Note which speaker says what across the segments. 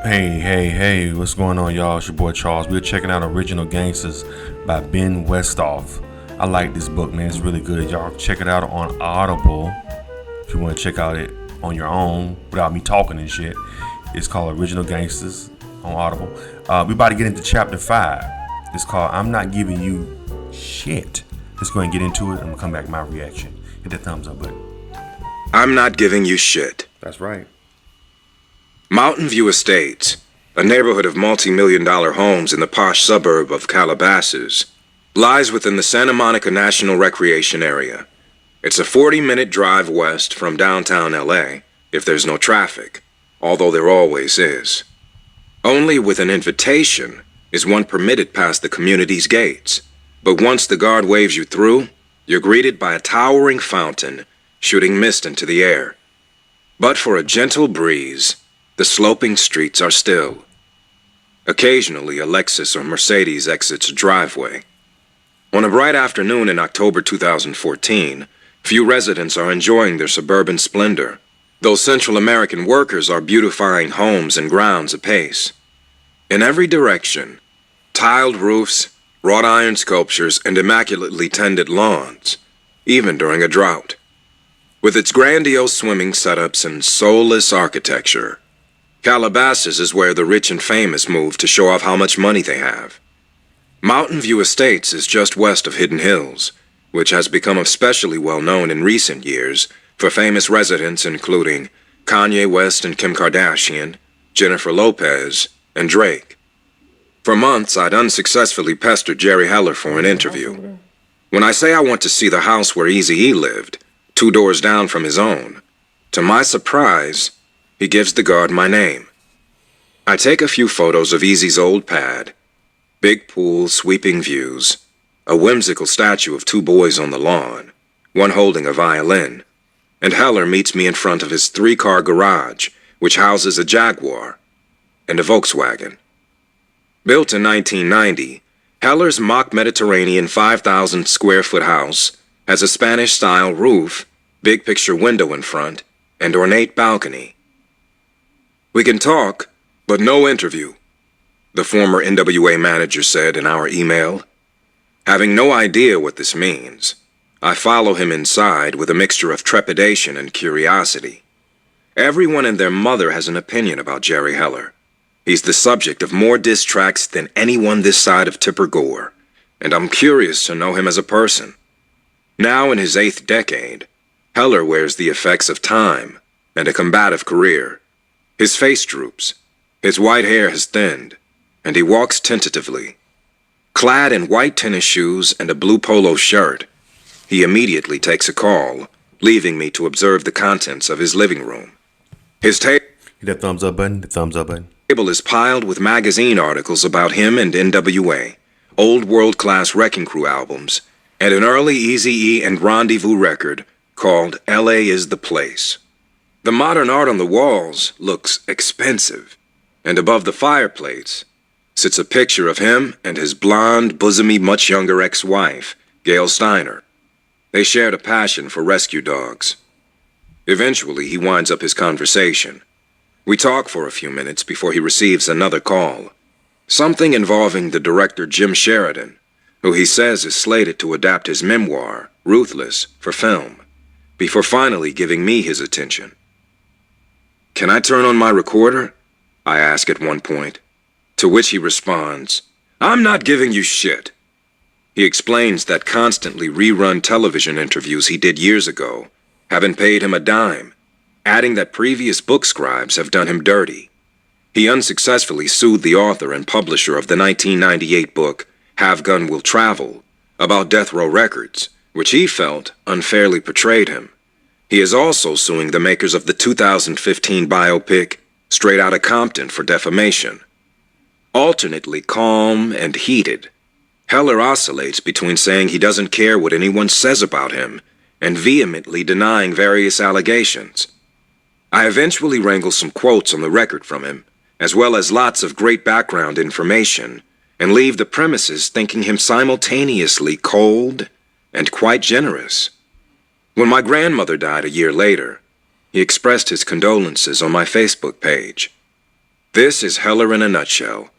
Speaker 1: Hey, what's going on, y'all? It's your boy Charles. We're checking out Original Gangstas by Ben Westhoff. I like this book, man. It's really good. Y'all check it out on Audible if you want to check out it on your own without me talking and shit. It's called Original Gangstas on Audible. We're about to get into chapter 5. It's called I'm Not Giving You Shit. Let's go and get into it. I'm going to come back with my reaction. Hit that thumbs up button.
Speaker 2: I'm not giving you shit.
Speaker 1: That's right.
Speaker 2: Mountain View Estates, a neighborhood of multi-million-dollar homes in the posh suburb of Calabasas, lies within the Santa Monica National Recreation Area. It's a 40-minute drive west from downtown LA, if there's no traffic, although there always is. Only with an invitation is one permitted past the community's gates, but once the guard waves you through, you're greeted by a towering fountain shooting mist into the air. But for a gentle breeze, the sloping streets are still. Occasionally, a Lexus or Mercedes exits a driveway. On a bright afternoon in October 2014, few residents are enjoying their suburban splendor, though Central American workers are beautifying homes and grounds apace. In every direction, tiled roofs, wrought iron sculptures, and immaculately tended lawns, even during a drought. With its grandiose swimming setups and soulless architecture, Calabasas is where the rich and famous move to show off how much money they have. Mountain View Estates is just west of Hidden Hills, which has become especially well known in recent years for famous residents including Kanye West and Kim Kardashian, Jennifer Lopez, and Drake. For months, I'd unsuccessfully pestered Jerry Heller for an interview. When I say I want to see the house where Eazy lived, 2 doors down from his own, to my surprise, he gives the guard my name. I take a few photos of Eazy's old pad, big pool, sweeping views, a whimsical statue of 2 boys on the lawn, one holding a violin, and Heller meets me in front of his 3-car garage, which houses a Jaguar and a Volkswagen. Built in 1990, Heller's mock Mediterranean 5,000 square foot house has a Spanish-style roof, big picture window in front, and ornate balcony. We can talk, but no interview, the former NWA manager said in our email. Having no idea what this means, I follow him inside with a mixture of trepidation and curiosity. Everyone and their mother has an opinion about Jerry Heller. He's the subject of more diss tracks than anyone this side of Tipper Gore, and I'm curious to know him as a person. Now in his 8th decade, Heller wears the effects of time and a combative career. His face droops, his white hair has thinned, and he walks tentatively. Clad in white tennis shoes and a blue polo shirt, he immediately takes a call, leaving me to observe the contents of his living room. His
Speaker 1: Hit that thumbs up button, the thumbs up button.
Speaker 2: table is piled with magazine articles about him and NWA, old world-class Wrecking Crew albums, and an early Eazy-E and Rendezvous record called LA is the Place. The modern art on the walls looks expensive, and above the fireplace sits a picture of him and his blonde, bosomy, much younger ex-wife, Gail Steiner. They shared a passion for rescue dogs. Eventually, he winds up his conversation. We talk for a few minutes before he receives another call, something involving the director Jim Sheridan, who he says is slated to adapt his memoir, Ruthless, for film, before finally giving me his attention. "Can I turn on my recorder?" I ask at one point, to which he responds, "I'm not giving you shit." He explains that constantly rerun television interviews he did years ago haven't paid him a dime, adding that previous book scribes have done him dirty. He unsuccessfully sued the author and publisher of the 1998 book Have Gun Will Travel about Death Row Records, which he felt unfairly portrayed him. He is also suing the makers of the 2015 biopic Straight Outta Compton for defamation. Alternately calm and heated, Heller oscillates between saying he doesn't care what anyone says about him and vehemently denying various allegations. I eventually wrangle some quotes on the record from him, as well as lots of great background information, and leave the premises thinking him simultaneously cold and quite generous. When my grandmother died a year later, he expressed his condolences on my Facebook page. This is Heller in a nutshell.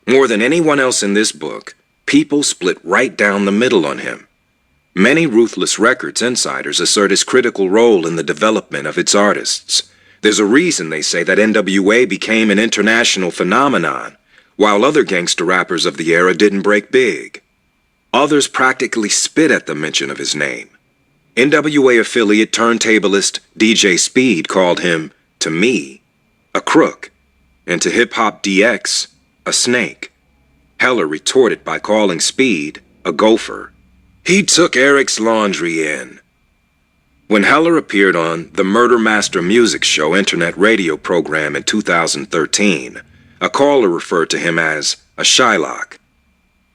Speaker 2: More than anyone else in this book, people split right down the middle on him. Many Ruthless Records insiders assert his critical role in the development of its artists. There's a reason they say that NWA became an international phenomenon, while other gangster rappers of the era didn't break big. Others practically spit at the mention of his name. NWA affiliate turntablist DJ Speed called him, to me, a crook, and to Hip Hop DX, a snake. Heller retorted by calling Speed a gopher. He took Eric's laundry in. When Heller appeared on the Murder Master Music Show internet radio program in 2013, a caller referred to him as a Shylock.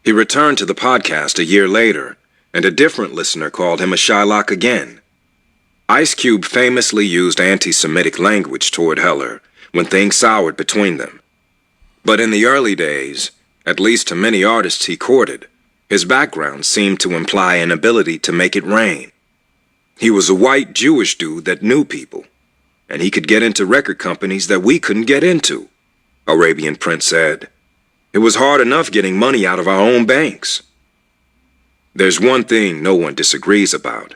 Speaker 2: He returned to the podcast a year later, and a different listener called him a Shylock again. Ice Cube famously used anti-Semitic language toward Heller when things soured between them. But in the early days, at least to many artists he courted, his background seemed to imply an ability to make it rain. He was a white Jewish dude that knew people, and he could get into record companies that we couldn't get into, Arabian Prince said. It was hard enough getting money out of our own banks. There's one thing no one disagrees about.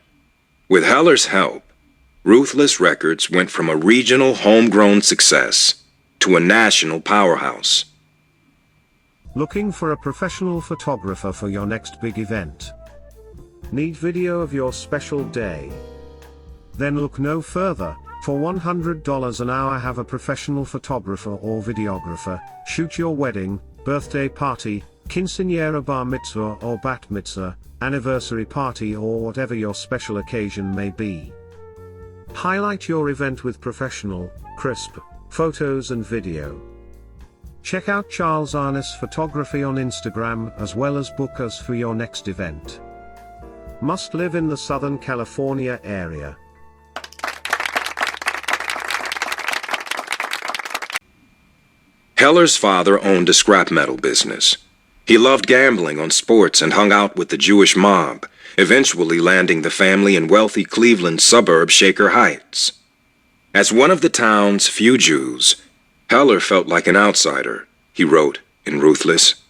Speaker 2: With Heller's help, Ruthless Records went from a regional homegrown success to a national powerhouse.
Speaker 3: Looking for a professional photographer for your next big event? Need video of your special day? Then look no further. For $100 an hour, have a professional photographer or videographer shoot your wedding, birthday party, quinceañera, bar mitzvah or bat mitzvah, anniversary party, or whatever your special occasion may be. Highlight your event with professional, crisp photos and video. Check out Charles Arness Photography on Instagram, as well as book us for your next event. Must live in the Southern California area.
Speaker 2: Heller's father owned a scrap metal business. He loved gambling on sports and hung out with the Jewish mob, eventually landing the family in wealthy Cleveland suburb Shaker Heights. As one of the town's few Jews, Heller felt like an outsider, he wrote in Ruthless.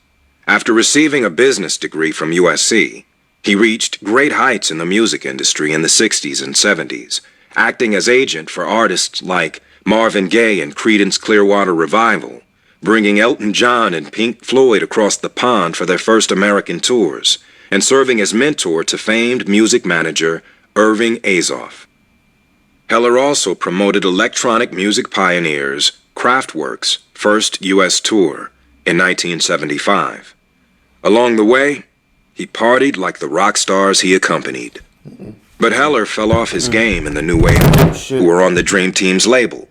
Speaker 2: After receiving a business degree from USC, he reached great heights in the music industry in the 60s and 70s, acting as agent for artists like Marvin Gaye and Creedence Clearwater Revival, bringing Elton John and Pink Floyd across the pond for their first American tours, and serving as mentor to famed music manager Irving Azoff. Heller also promoted electronic music pioneers Kraftwerk's first U.S. tour in 1975. Along the way, he partied like the rock stars he accompanied. But Heller fell off his game in the New Wave, who were on the Dream Team's label.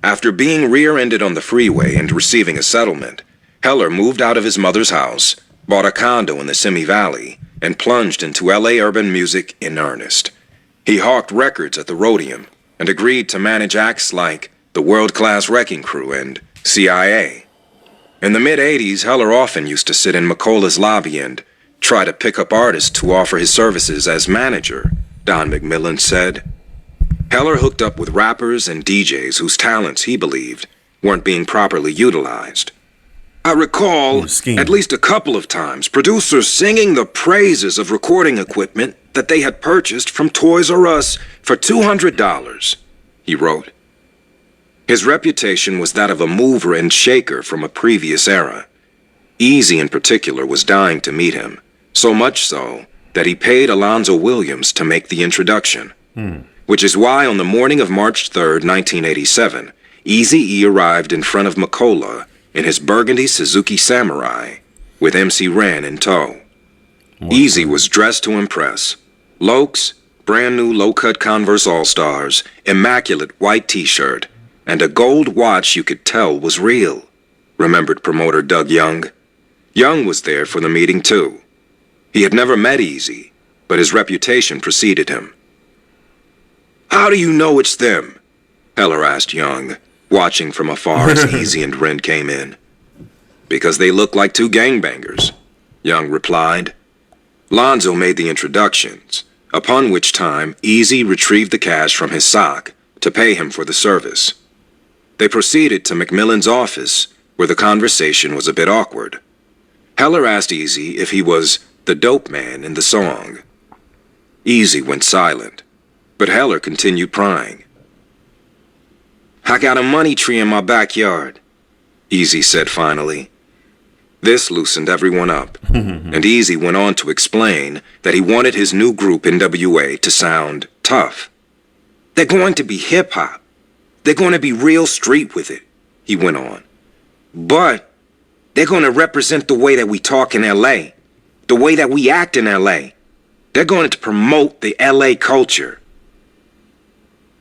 Speaker 2: After being rear-ended on the freeway and receiving a settlement, Heller moved out of his mother's house, bought a condo in the Simi Valley, and plunged into L.A. urban music in earnest. He hawked records at the Rhodium and agreed to manage acts like the World Class Wrecking Crew and CIA. In the mid-'80s, Heller often used to sit in McCullough's lobby and try to pick up artists who offer his services as manager, Don McMillan said. Heller hooked up with rappers and DJs whose talents, he believed, weren't being properly utilized. I recall, at least a couple of times, producers singing the praises of recording equipment that they had purchased from Toys R Us for $200, he wrote. His reputation was that of a mover and shaker from a previous era. Eazy in particular was dying to meet him, so much so that he paid Alonzo Williams to make the introduction. Which is why on the morning of March 3rd, 1987, Eazy-E arrived in front of McCullough in his burgundy Suzuki Samurai, with MC Ren in tow. Eazy was dressed to impress. Lokes, brand new low-cut Converse All-Stars, immaculate white t-shirt, and a gold watch you could tell was real, remembered promoter Doug Young. Young was there for the meeting too. He had never met Eazy, but his reputation preceded him. How do you know it's them? Heller asked Young, watching from afar as Eazy and Ren came in. Because they look like two gangbangers, Young replied. Lonzo made the introductions, upon which time Eazy retrieved the cash from his sock to pay him for the service. They proceeded to McMillan's office, where the conversation was a bit awkward. Heller asked Eazy if he was the dope man in the song. Eazy went silent, but Heller continued prying. "I got a money tree in my backyard," Eazy said finally. This loosened everyone up, and Eazy went on to explain that he wanted his new group NWA to sound tough. "They're going to be hip-hop. They're going to be real street with it," he went on. "But they're going to represent the way that we talk in L.A., the way that we act in L.A. They're going to promote the L.A. culture."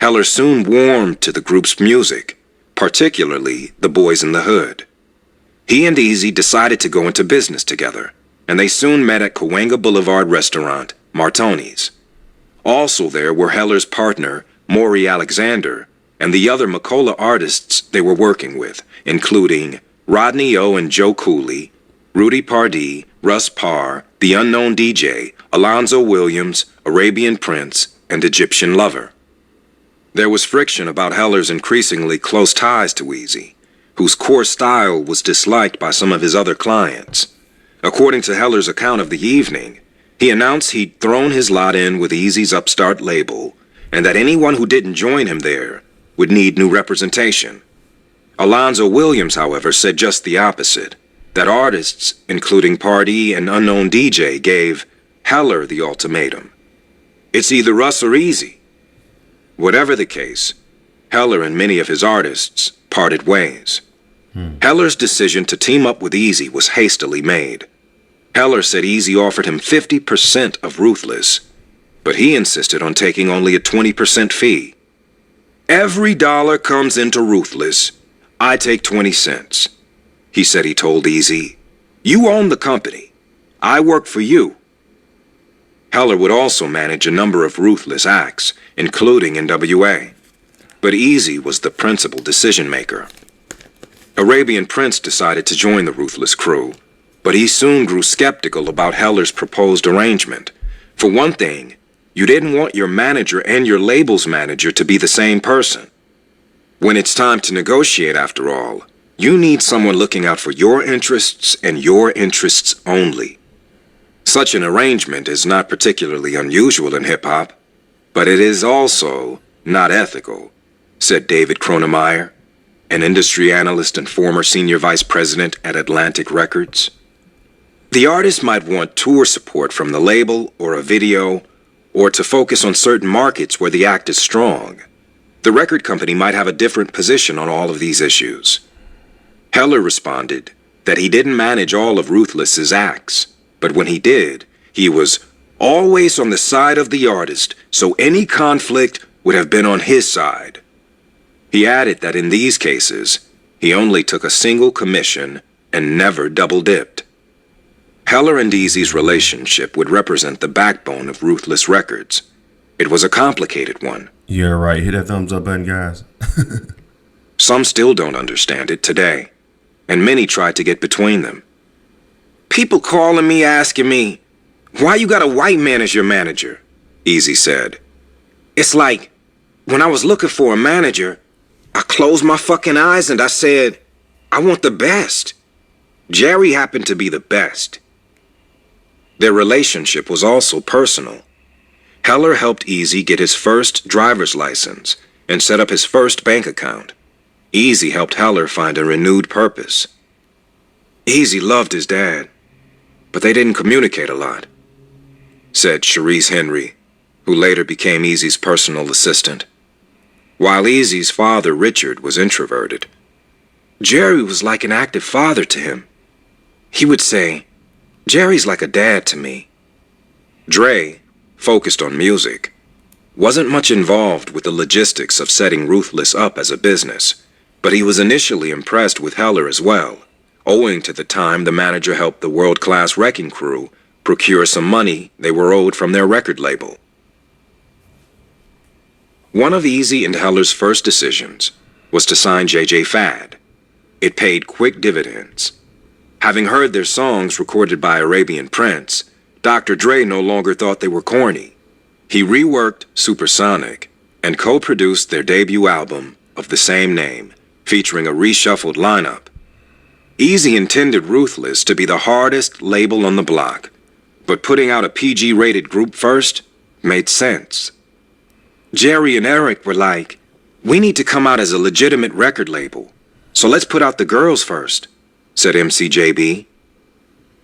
Speaker 2: Heller soon warmed to the group's music, particularly the Boys in the Hood. He and Eazy decided to go into business together, and they soon met at Cahuenga Boulevard restaurant, Martoni's. Also there were Heller's partner, Maury Alexander, and the other Macola artists they were working with, including Rodney O and Joe Cooley, Rudy Pardee, Russ Parr, The Unknown DJ, Alonzo Williams, Arabian Prince, and Egyptian Lover. There was friction about Heller's increasingly close ties to Eazy, whose core style was disliked by some of his other clients. According to Heller's account of the evening, he announced he'd thrown his lot in with Eazy's upstart label, and that anyone who didn't join him there would need new representation. Alonzo Williams, however, said just the opposite, that artists, including Pardee and Unknown DJ, gave Heller the ultimatum. "It's either us or Eazy." Whatever the case, Heller and many of his artists parted ways. Heller's decision to team up with Eazy was hastily made. Heller said Eazy offered him 50% of Ruthless, but he insisted on taking only a 20% fee. "Every dollar comes into Ruthless. I take 20 cents, he said he told Eazy. "You own the company. I work for you." Heller would also manage a number of Ruthless acts, including NWA. But Eazy was the principal decision-maker. Arabian Prince decided to join the Ruthless crew, but he soon grew skeptical about Heller's proposed arrangement. For one thing, you didn't want your manager and your label's manager to be the same person. When it's time to negotiate, after all, you need someone looking out for your interests and your interests only. Such an arrangement is not particularly unusual in hip-hop, but it is also not ethical, said David Kronemeyer, an industry analyst and former senior vice president at Atlantic Records. The artist might want tour support from the label or a video, or to focus on certain markets where the act is strong. The record company might have a different position on all of these issues. Heller responded that he didn't manage all of Ruthless's acts, but when he did, he was always on the side of the artist, so any conflict would have been on his side. He added that in these cases, he only took a single commission and never double-dipped. Heller and Eazy's relationship would represent the backbone of Ruthless Records. It was a complicated one.
Speaker 1: Yeah, right. Hit that thumbs up button, guys.
Speaker 2: Some still don't understand it today, and many try to get between them. People calling me asking me, "Why you got a white man as your manager?" Eazy said. "It's like, when I was looking for a manager, I closed my fucking eyes and I said, I want the best. Jerry happened to be the best." Their relationship was also personal. Heller helped Eazy get his first driver's license and set up his first bank account. Eazy helped Heller find a renewed purpose. Eazy loved his dad, but they didn't communicate a lot, said Cherise Henry, who later became Eazy's personal assistant. While Eazy's father, Richard, was introverted, Jerry was like an active father to him. He would say, "Jerry's like a dad to me." Dre, focused on music, wasn't much involved with the logistics of setting Ruthless up as a business, but he was initially impressed with Heller as well, owing to the time the manager helped the world-class Wrecking Crew procure some money they were owed from their record label. One of Eazy and Heller's first decisions was to sign J.J. Fad. It paid quick dividends. Having heard their songs recorded by Arabian Prince, Dr. Dre no longer thought they were corny. He reworked Supersonic and co-produced their debut album of the same name, featuring a reshuffled lineup. Eazy intended Ruthless to be the hardest label on the block, but putting out a PG-rated group first made sense. Jerry and Eric were like, "We need to come out as a legitimate record label, so let's put out the girls first," said MCJB.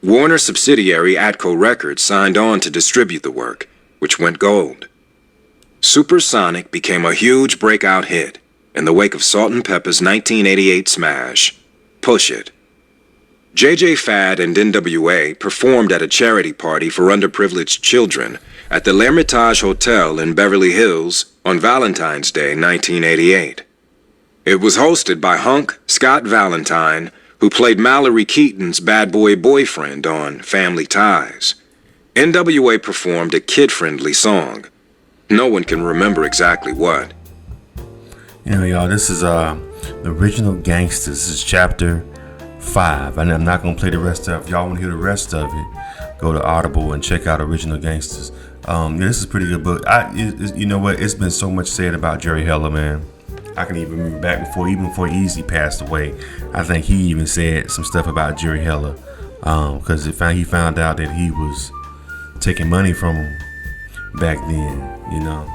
Speaker 2: Warner subsidiary Atco Records signed on to distribute the work, which went gold. Supersonic became a huge breakout hit in the wake of Salt and Pepper's 1988 smash, Push It. JJ Fad and NWA performed at a charity party for underprivileged children at the L'Hermitage Hotel in Beverly Hills on Valentine's Day 1988. It was hosted by Hunk Scott Valentine, who played Mallory Keaton's bad boy boyfriend on Family Ties. NWA performed a kid-friendly song. No one can remember exactly what.
Speaker 1: You know, y'all, this is the original Gangstas. This is chapter 5. And I'm not gonna play the rest of it. If y'all want to hear the rest of it, go to Audible and check out Original Gangstas. This is a pretty good book. You know what? It's been so much said about Jerry Heller, man. I can even remember back before Eazy passed away. I think he even said some stuff about Jerry Heller, because he found out that he was taking money from him back then. You know,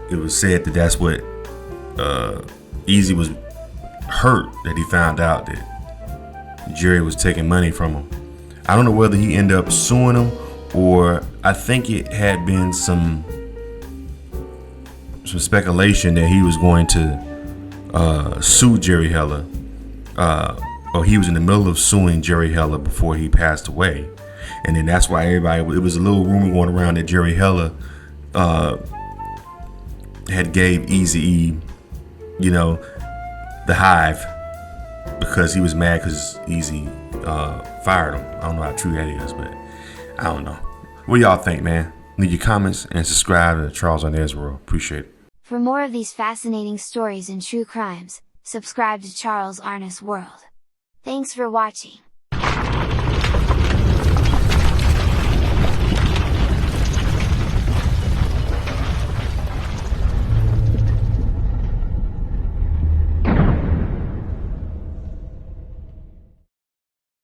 Speaker 1: it was said that that's what Eazy was hurt, that he found out that Jerry was taking money from him. I don't know whether he ended up suing him, or I think it had been some speculation that he was going to sue Jerry Heller, or he was in the middle of suing Jerry Heller before he passed away. And then that's why it was a little rumor going around that Jerry Heller had gave Eazy, you know, the hive, because he was mad because Eazy fired him. I don't know how true that is, but I don't know. What y'all think, man? Leave your comments and subscribe to Charles Arnaz World. Appreciate it.
Speaker 4: For more of these fascinating stories and true crimes, subscribe to Charles Arnaz World. Thanks for watching.